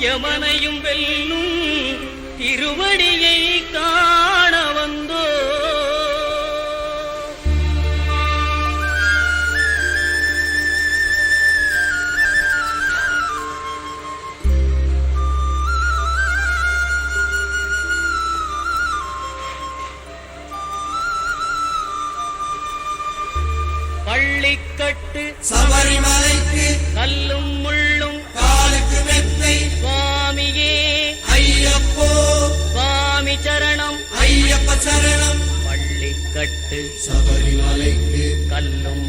யமனையும் வெல்லும் திருவடியை காண வந்தோ. பள்ளிக்கட்டு சபரிமலைக்கு கல்லும் முள்ளும் காலுக்கு மெத்தை சுவாமியே ஐயப்போ சுவாமி சரணம் ஐயப்ப சரணம். பள்ளிக்கட்டு சபரிமலைக்கு கல்லும்